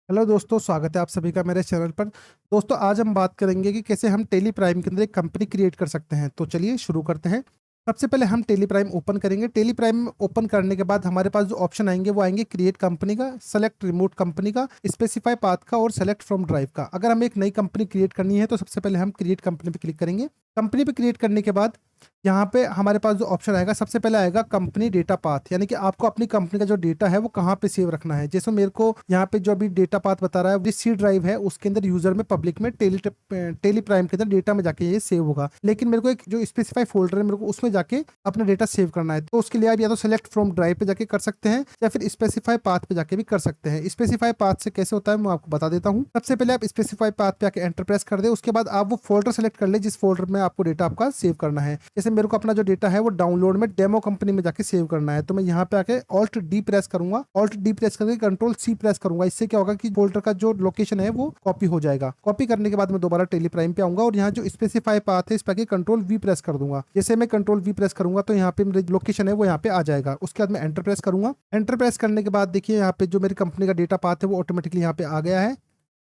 Hello दोस्तों, स्वागत है आप सभी का मेरे चैनल पर। दोस्तों, आज हम बात करेंगे कि कैसे हम टेली प्राइम के अंदर एक कंपनी क्रिएट कर सकते हैं। तो चलिए शुरू करते हैं। सबसे पहले हम टेली प्राइम ओपन करेंगे। टेली प्राइम ओपन करने के बाद हमारे पास जो ऑप्शन आएंगे वो आएंगे क्रिएट कंपनी का, सेलेक्ट रिमोट कंपनी का, स्पेसिफाई पाथ का और सेलेक्ट फ्रॉम ड्राइव का। अगर हमें एक नई कंपनी क्रिएट करनी है तो सबसे पहले हम क्रिएट कंपनी पे क्लिक करेंगे। कंपनी पे क्रिएट करने के बाद यहाँ पे हमारे पास जो ऑप्शन आएगा, सबसे पहले आएगा कंपनी डेटा पाथ, यानी कि आपको अपनी कंपनी का जो डेटा है वो कहाँ पे सेव रखना है। जैसे मेरे को यहाँ पे जो अभी डेटा पाथ बता रहा है वो सी ड्राइव है, उसके अंदर यूजर में पब्लिक में टेली प्राइम के अंदर डेटा में जाके ये सेव होगा। लेकिन मेरे को एक जो स्पेसिफाई फोल्डर है मेरे को उसमें जाके अपना डेटा सेव करना है, तो उसके लिए आप या तो सेलेक्ट फ्रॉम ड्राइव पे जाके कर सकते हैं या फिर स्पेसिफाई पाथ पे जाके भी कर सकते हैं। स्पेसिफाई पाथ से कैसे होता है मैं आपको बता देता हूँ। सबसे पहले आप स्पेसिफाई पाथ पे आके एंटर प्रेस कर दे, उसके बाद आप वो फोल्डर सेलेक्ट कर ले जिस फोल्डर में आपको डेटा आपका सेव करना है। जैसे मेरे को अपना जो डेटा है वो डाउनलोड में डेमो कंपनी में जाके सेव करना है, तो मैं यहाँ पे आके ऑल्ट डी प्रेस करूंगा। ऑल्ट डी प्रेस करके कंट्रोल सी प्रेस करूंगा। इससे क्या होगा कि फोल्डर का जो लोकेशन है वो कॉपी हो जाएगा। कॉपी करने के बाद मैं दोबारा टेली प्राइम पे आऊंगा और यहाँ जो स्पेसिफाई पाथ है इस पे कंट्रोल वी प्रेस कर दूंगा। जैसे मैं कंट्रोल वी प्रेस करूंगा तो यहाँ पे मेरी लोकेशन है वो यहाँ पे आ जाएगा। उसके बाद मैं एंटर प्रेस करूंगा। एंटर प्रेस करने के बाद देखिए यहाँ पे जो मेरी कंपनी का डेटा पाथ है वो ऑटोमेटिकली यहाँ पे आ गया है।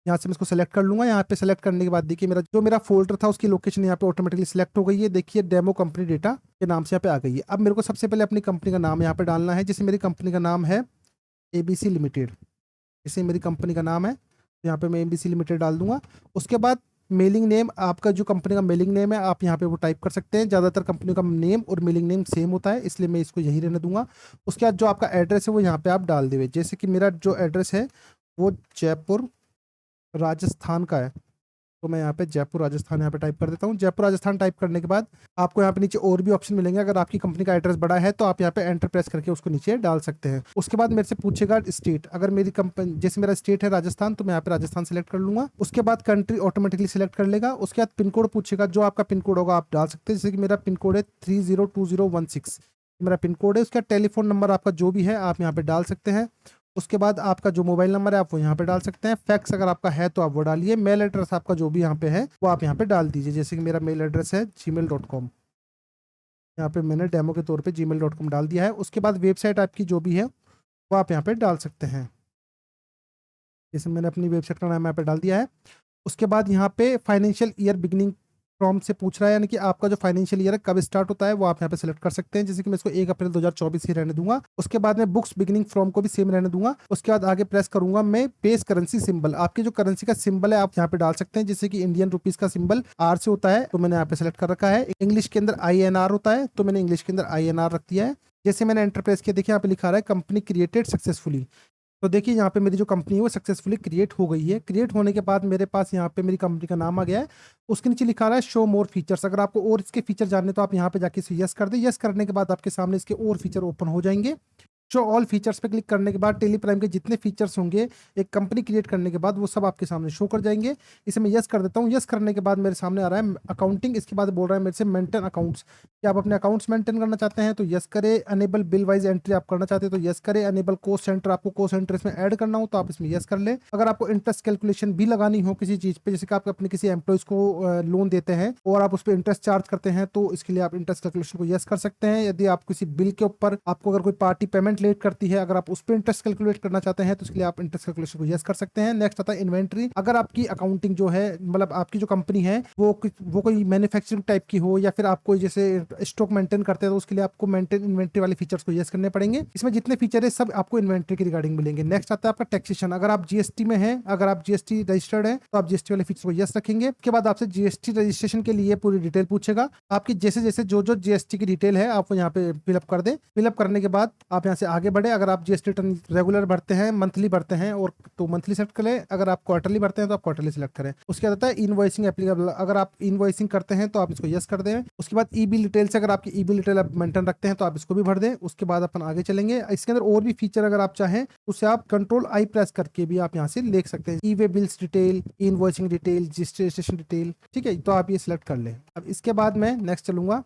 यहाँ से मैं इसको सेलेक्ट कर लूंगा। यहाँ पे सेलेक्ट करने के बाद देखिए मेरा फोल्डर था उसकी लोकेशन यहाँ पे ऑटोमेटिकली सेलेक्ट हो गई है। देखिए डेमो कंपनी डेटा के नाम से यहाँ पे आ गई है। अब मेरे को सबसे पहले अपनी कंपनी का नाम यहाँ पे डालना है। जैसे मेरी कंपनी का नाम है एबीसी लिमिटेड, जैसे मेरी कंपनी का नाम है तो यहाँ पे मैं एबीसी लिमिटेड डाल दूंगा। उसके बाद मेलिंग नेम, आपका जो कंपनी का मेलिंग नेम है आप यहाँ पे वो टाइप कर सकते हैं। ज़्यादातर कंपनी का नेम और मेलिंग नेम सेम होता है, इसलिए मैं इसको यही रहने दूंगा। उसके बाद जो आपका एड्रेस है वो यहाँ पे आप डाल देवे। जैसे कि मेरा जो एड्रेस है वो जयपुर राजस्थान का है, तो मैं यहाँ पे जयपुर राजस्थान यहाँ पे टाइप कर देता हूँ। जयपुर राजस्थान टाइप करने के बाद आपको यहाँ पे नीचे और भी ऑप्शन मिलेंगे। अगर आपकी कंपनी का एड्रेस बड़ा है तो आप यहाँ पे एंटर प्रेस करके उसको नीचे डाल सकते हैं। उसके बाद मेरे से पूछेगा स्टेट। अगर मेरी कंपनी, जैसे मेरा स्टेट है राजस्थान, तो मैं यहाँ पे राजस्थान सेलेक्ट कर लूंगा। उसके बाद कंट्री ऑटोमेटिकली सेलेक्ट कर लेगा। उसके बाद पिन कोड पूछेगा, जो आपका पिन कोड होगा आप डाल सकते हैं। जैसे कि मेरा पिन कोड है 302016 मेरा पिन कोड है। उसका टेलीफोन नंबर आपका जो भी है आप यहाँ पे डाल सकते हैं। उसके बाद आपका जो मोबाइल नंबर है आप वो यहाँ पे डाल सकते हैं। फैक्स अगर आपका है तो आप वो डालिए। मेल एड्रेस आपका जो भी यहाँ पे है वो आप यहाँ पे डाल दीजिए। जैसे कि मेरा मेल एड्रेस है gmail.com, यहाँ पे मैंने डेमो के तौर पे gmail.com डाल दिया है। उसके बाद वेबसाइट आपकी जो भी है वो आप यहाँ पे डाल सकते हैं। जैसे मैंने अपनी वेबसाइट का नाम यहाँ पे डाल दिया है। उसके बाद यहाँ पे फाइनेंशियल ईयर बिगिनिंग फ्रॉम से पूछ रहा है, यानी कि आपका जो फाइनेंशियल ईयर है कब स्टार्ट होता है वो आप यहाँ पे सेलेक्ट कर सकते हैं। जैसे कि मैं इसको 1 अप्रैल 2024 ही रहने दूंगा। उसके बाद मैं बुक्स बिगिनिंग फ्रॉम को भी सेम रहने दूंगा। उसके बाद आगे प्रेस करूंगा मैं पेस करेंसी सिंबल। आपकी जो करेंसी का सिंबल है आप यहाँ पे डाल सकते हैं। जैसे कि इंडियन रुपीज का सिंबल आर से होता है तो मैंने यहाँ पे सेलेक्ट कर रखा है। इंग्लिश के अंदर INR होता है तो मैंने इंग्लिश के अंदर INR रख दिया है। जैसे मैंने एंटर प्रेस किया, देखिए यहाँ पे लिखा रहा है कंपनी क्रिएटेड सक्सेसफुली। तो देखिए यहाँ पे मेरी जो कंपनी है वो सक्सेसफुली क्रिएट हो गई है। क्रिएट होने के बाद मेरे पास यहाँ पे मेरी कंपनी का नाम आ गया है। उसके नीचे लिखा रहा है शो मोर फीचर्स। अगर आपको और इसके फीचर जानने तो आप यहाँ पे जाके यस कर दे। यस करने के बाद आपके सामने इसके और फीचर ओपन हो जाएंगे। शो ऑल फीचर्स पे क्लिक करने के बाद टेली प्राइम के जितने फीचर्स होंगे एक कंपनी क्रिएट करने के बाद वो सब आपके सामने शो कर जाएंगे। इसे मैं यस कर देता हूँ। यस करने के बाद मेरे सामने आ रहा है अकाउंटिंग। इसके बाद बोल रहा है मेरे से मेंटेन अकाउंट्स, कि आप अपने अकाउंट्स मेंटेन करना चाहते हैं तो यस करें। अनेबल बिल वाइज एंट्री आप करना चाहते हैं तो यस करें। अनेबल कोस्ट सेंटर, आपको कोस्ट सेंटर इसमें ऐड करना हो तो आप इसमें यस कर ले। अगर आपको इंटरेस्ट कैलकुलेशन भी लगानी हो किसी चीज पे, जैसे कि आप अपने किसी एम्प्लॉयज को लोन देते हैं और आप उस पर इंटरेस्ट चार्ज करते हैं तो इसके लिए आप इंटरेस्ट कैलकुलेशन को यस कर सकते हैं। यदि आप किसी बिल के ऊपर आपको अगर कोई पार्टी पेमेंट लेट करती है, अगर आप उस पर इंटरेस्ट कैलकुलेट करना चाहते हैं तो इसके लिए आप इंटरेस्ट कैलकुलेशन को यस कर सकते हैं। नेक्स्ट आता है इन्वेंट्री। अगर आपकी अकाउंटिंग जो है, मतलब आपकी जो कंपनी है वो कोई मैन्युफैक्चरिंग टाइप की हो या फिर आप कोई जैसे स्टॉक मेंटेन करते हैं तो उसके लिए आपको मेंटेन इन्वेंट्री वाले फीचर्स को यस करने पड़ेंगे। इसमें जितने फीचर है सब आपको इन्वेंट्री के रिगार्डिंग मिलेंगे। नेक्स्ट आता है आपका टैक्सेशन। अगर आप जीएसटी में है, अगर आप जीएसटी रजिस्टर्ड है तो आप जीएसटी वाले फीचर को यस रखेंगे। उसके बाद आपसे जीएसटी रजिस्ट्रेशन के लिए पूरी डिटेल पूछेगा। आपकी जैसे जैसे जो जो जीएसटी की डिटेल है आप वो यहाँ पे फिलअप कर दे। फिलअप करने के बाद आप यहाँ से आगे बढ़े। अगर आप जीएसटी रिटर्न रेगुलर भरते हैं, मंथली भरते हैं और तो मंथली सेलेक्ट करें। अगर आप क्वार्टरली भरते हैं तो आप क्वार्टरली सेलेक्ट करें। उसके बाद आता है इनवॉइसिंग एप्लीकेबल। अगर आप इनवॉइसिंग करते हैं तो आप इसको यस कर दें। उसके बाद ई बिल डिटेल से, अगर आपकी ई बिल डिटेल आप मेंटेन रखते हैं तो आप इसको भी भर दें। उसके बाद अपन आगे चलेंगे। इसके अंदर और भी फीचर अगर आप चाहें उससे आप कंट्रोल आई प्रेस करके भी आप यहाँ से देख सकते हैं। E way bills detail, invoicing detail, registration detail, ठीक है। तो आप ये सिलेक्ट कर लें। अब इसके बाद मैं नेक्स्ट चलूंगा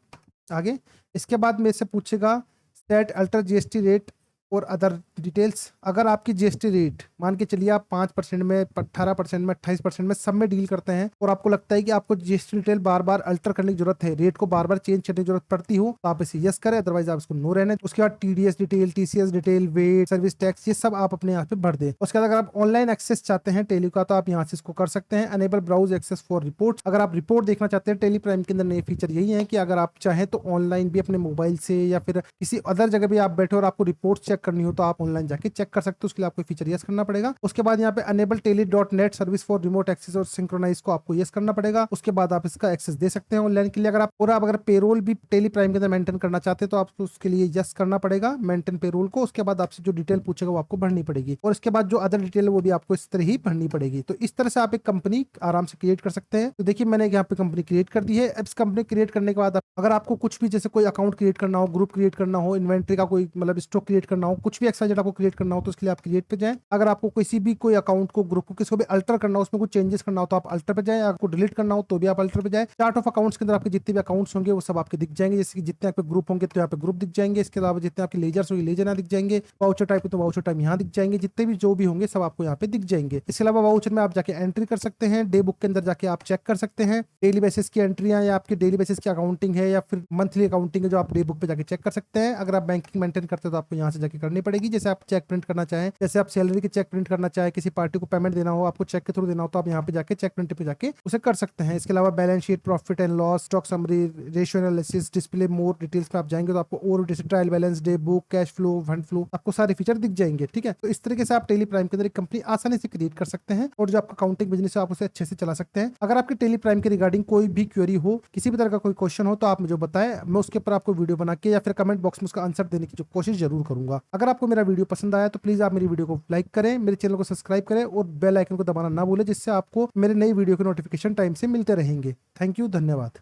आगे। इसके बाद मेरे से पूछेगा सेट अल्टर जीएसटी रेट और अदर डिटेल्स। अगर आपकी जीएसटी रेट मान के चलिए आप 5% में, 18% में, 28% में सब में डील करते हैं और आपको लगता है कि आपको जीएसटी डिटेल बार बार अल्टर करने की जरूरत है, रेट को बार बार चेंज करने की जरूरत पड़ती हो, तो आप इसे यस करें, अदरवाइज आप इसको नो रहने। उसके बाद TDS detail, TCS detail, VAT, service tax, ये सब आप अपने यहाँ पे भर दें। उसके बाद अगर आप ऑनलाइन एक्सेस चाहते हैं टेली का तो आप यहाँ से इसको कर सकते हैं। Enable browse access for report, अगर आप रिपोर्ट देखना चाहते हैं टेली प्राइम के अंदर नए फीचर यही है कि अगर आप चाहें तो ऑनलाइन भी अपने मोबाइल से या फिर किसी अदर जगह भी आप बैठे और आपको रिपोर्ट चेक करनी हो तो आप ऑनलाइन जाके चेक कर सकते हो। उसके लिए आपको फीचर यस करना पड़ेगा। उसके बाद यहाँ पे enable telnet service for remote access और सिंक्रोनाइज को आपको यस करना पड़ेगा। उसके बाद आप इसका एक्सेस दे सकते हैं ऑनलाइन के लिए। अगर आप और आप अगर पेरोल भी टेली प्राइम के अंदर मेंटेन करना चाहते हैं तो आपको उसके लिए यस करना पड़ेगा, मेंटेन पेरोल को। उसके बाद आपसे जो डिटेल पूछेगा वो आपको भरनी पड़ेगी और इसके बाद जो अदर डिटेल वो भी आपको इस तरह ही भरनी पड़ेगी। तो इस तरह से आप एक कंपनी आराम से क्रिएट कर सकते हैं। तो देखिए मैंने यहाँ पे कंपनी क्रिएट कर दी है। अब इस कंपनी क्रिएट करने के बाद अगर आपको कुछ भी जैसे कोई अकाउंट क्रिएट करना हो, ग्रुप क्रिएट करना हो, इन्वेंट्री का कोई मतलब स्टॉक क्रिएट करना हो, कुछ भी एक्सवाइजेड आपको क्रिएट करना हो तो उसके लिए आप क्रिएट पे जाएं। अगर आपको किसी भी कोई अकाउंट को, ग्रुप को, किसी को भी अल्टर करना हो, उसमें कुछ चेंजेस करना हो तो आप अल्टर पे जाएं। आपको डिलीट करना हो तो भी आप अल्टर पे जाएं। चार्ट ऑफ अकाउंट्स के अंदर आपके जितने भी अकाउंट्स होंगे वो सब आपके दिख जाएंगे। जैसे कि जितने आपके ग्रुप होंगे तो यहाँ पे ग्रुप दिख जाएंगे। इसके अलावा जितने आपके लेजर्स होंगे लेजर यहाँ दिख जाएंगे। वाउचर टाइप तो वाउचर टाइप यहाँ दिख जाएंगे। जितने भी जो भी होंगे सब आपको यहाँ पे दिख जाएंगे। इसके अलावा वाउचर में आप जाके एंट्री कर सकते हैं। डे बुक के अंदर जाके आप चेक कर सकते हैं डेली बेसिस की एंट्रियां या आपकी डेली बेसिस की अकाउंटिंग है या फिर मंथली अकाउंटिंग है जो आप डे बुक पे जाके चेक कर सकते हैं। अगर आप बैंकिंग मेंटेन करते हो तो आपको यहाँ से जाके करनी पड़ेगी। जैसे आप चेक प्रिंट करना चाहें, जैसे आप सैलरी के चेक प्रिंट करना चाहें, किसी पार्टी को पेमेंट देना हो, आपको चेक के थ्रू देना हो तो आप यहाँ पे जाके चेक प्रिंट पे जाके उसे कर सकते हैं। इसके अलावा balance sheet, profit and loss, stock summary, ratio analysis, display more details पे आप जाएंगे तो आपको और trial balance, day book, cash flow, fund flow, आपको सारे फीचर दिख जाएंगे। ठीक है, तो इस तरीके से आप टेली प्राइम के अंदर एक कंपनी आसानी से क्रिएट कर सकते हैं और जो आपका अकाउंटिंग बिजनेस है आप उसे अच्छे से चला सकते हैं। अगर आपके टेली प्राइम के रिगार्डिंग कोई भी क्वेरी हो, किसी भी तरह का कोई क्वेश्चन हो तो आप मुझे बताएं, मैं उसके ऊपर आपको वीडियो बना के या फिर कमेंट बॉक्स में उसका आंसर देने की जो कोशिश जरूर करूंगा। अगर आपको मेरा वीडियो पसंद आया तो प्लीज आप मेरी वीडियो को लाइक करें, मेरे चैनल को सब्सक्राइब करें और बेल आइकन को दबाना ना भूलें, जिससे आपको मेरे नई वीडियो के नोटिफिकेशन टाइम से मिलते रहेंगे। थैंक यू, धन्यवाद।